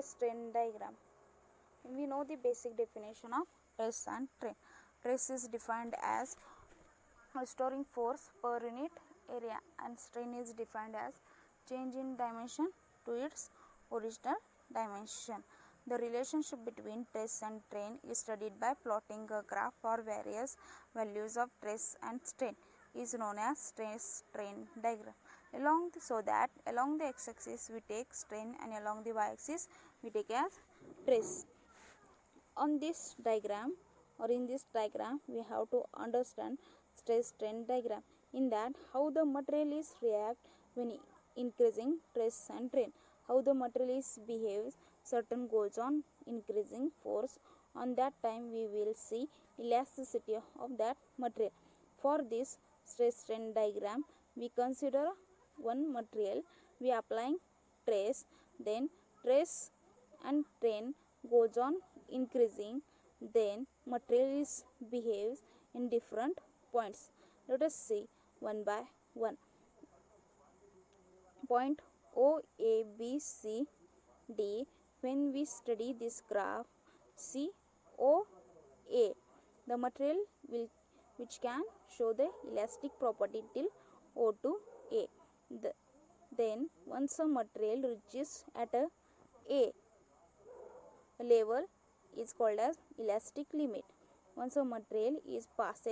Stress strain diagram. We know the basic definition of stress and strain. Stress is defined as restoring force per unit area, and strain is defined as change in dimension to its original dimension. The relationship between stress and strain is studied by plotting a graph for various values of stress and strain is known as stress strain diagram. Along the x-axis we take strain, and along the y-axis we take as stress. On this diagram, or in this diagram, we have to understand stress strain diagram. In that, how the material is react when increasing stress and strain, how the material is behaves, certain goes on increasing force. On that time we will see elasticity of that material. For this stress strain diagram, we consider one material, we applying stress, then stress and strain goes on increasing, then material is behaves in different points. Let us see one by one. Point O, A, B, C, D. When we study this graph, C, O, A, the material which can show the elastic property till O to A. Then once a material reaches at A level is called as elastic limit. Once a material is passed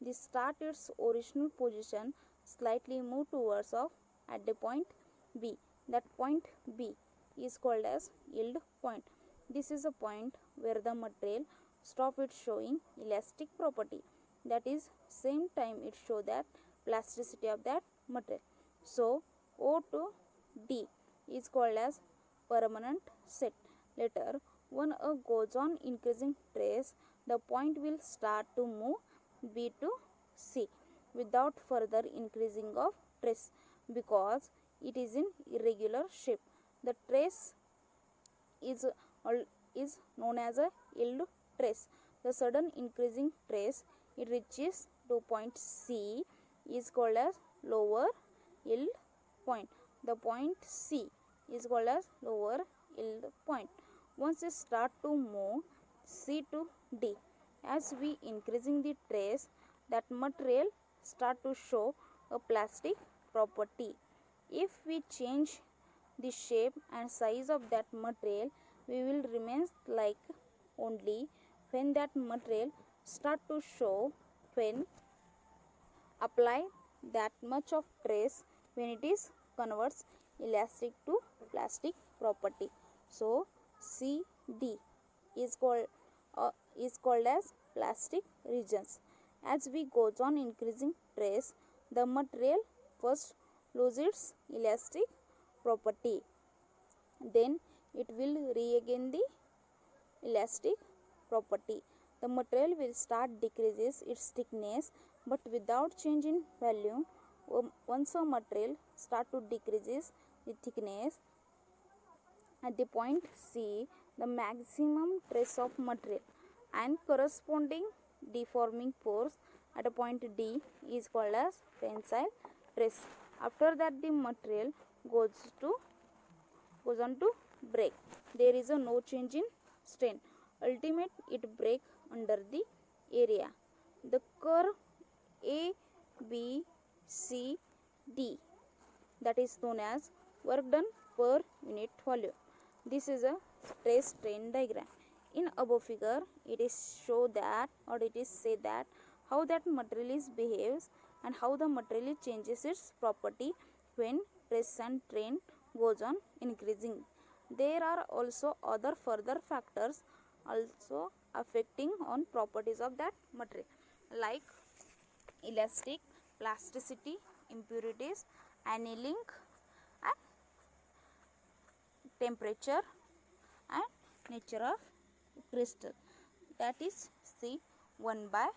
this start its original position, slightly move towards of at the point B. That point B is called as yield point. This is a point where the material stop its showing elastic property. That is same time it show that plasticity of that material. So O to D is called as permanent set. Later, when a goes on increasing stress, the point will start to move B to C without further increasing of stress because it is in irregular shape. The trace is known as a yield trace. The sudden increasing trace it reaches to point C is called as lower yield point. The point C is called as lower yield point. Once it start to move C to D, as we increasing the trace, that material start to show a plastic property. If we change the shape and size of that material, we will remain like only when that material start to show when apply that much of trace, when it is converts elastic to plastic property. So CD is called as plastic regions. As we goes on increasing trace, the material first loses its elastic property, then it will regain the elastic property. The material will start decreases its thickness, but without change in value. Once a material start to decreases the thickness at the point C, the maximum trace of material and corresponding deforming force at a point D is called as tensile stress. After that, the material goes on to break. There is no change in strain. Ultimate it break under the area. The curve A, B, C, D, that is known as work done per unit volume. This is a stress strain diagram. In above figure, it is show that, or it is say that how that material is behaves and how the material changes its property when stress and strain goes on increasing. There are also other further factors also affecting on properties of that material, like elastic, plasticity, impurities, annealing, and temperature and nature of crystal. That is see one by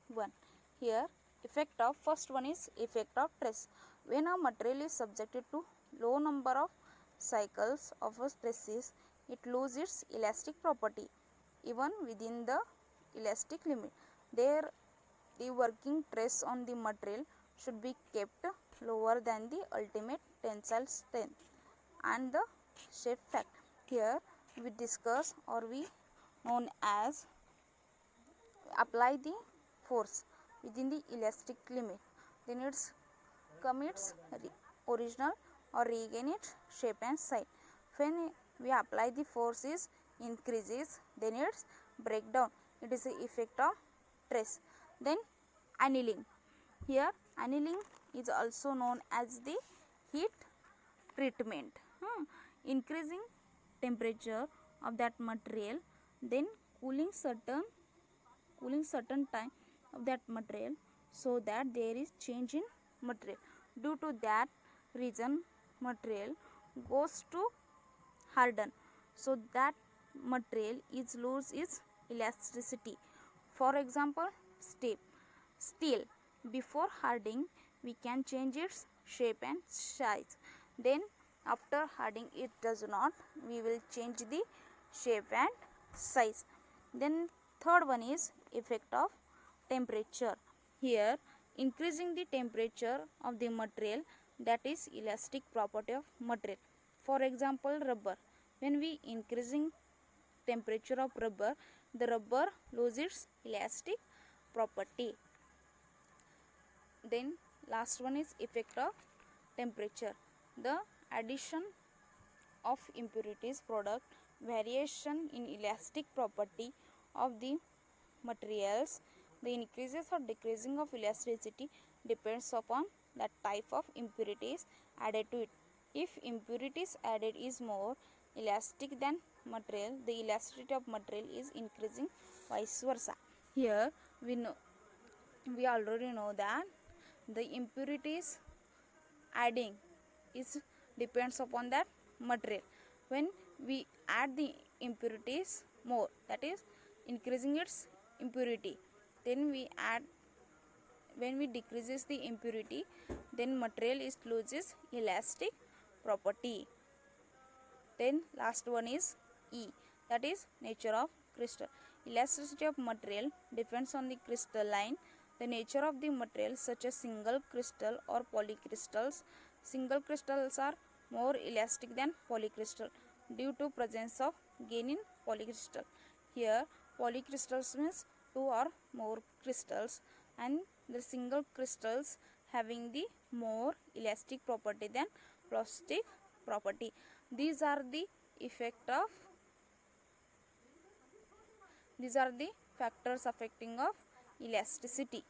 one. Here effect of first one is effect of stress. When a material is subjected to low number of cycles of a stresses, it loses its elastic property even within the elastic limit. There the working stress on the material should be kept lower than the ultimate tensile strength, and the shape fact. Here we discuss or we known as apply the force within the elastic limit, then it's come its original or regain its shape and size. When we apply the force is increases, then it's breakdown, it is the effect of stress. Then annealing. Here annealing is also known as the heat treatment. Increasing temperature of that material, then cooling certain time of that material, so that there is change in material. Due to that reason material goes to harden, so that material is lose its elasticity. For example, steel before hardening we can change its shape and size, then after hardening it does not, we will change the shape and size. Then third one is effect of temperature. Here increasing the temperature of the material, that is elastic property of material. For example, rubber, when we increasing temperature of rubber, the rubber loses its elastic property. Then last one is effect of temperature. The addition of impurities product variation in elastic property of the materials. The increases or decreasing of elasticity depends upon the type of impurities added to it. If impurities added is more elastic than material, the elasticity of material is increasing, vice versa. Here we already know that the impurities adding is depends upon that material. When we add the impurities more, that is increasing its impurity, then when we decreases the impurity, then material is loses elastic property. Then last one is E, that is nature of crystal. Elasticity of material depends on the crystalline, the nature of the material, such as single crystal or polycrystals. Single crystals are more elastic than polycrystal due to presence of gain in polycrystal. Here polycrystals means two or more crystals, and the single crystals having the more elastic property than plastic property. These are the factors affecting of elasticity.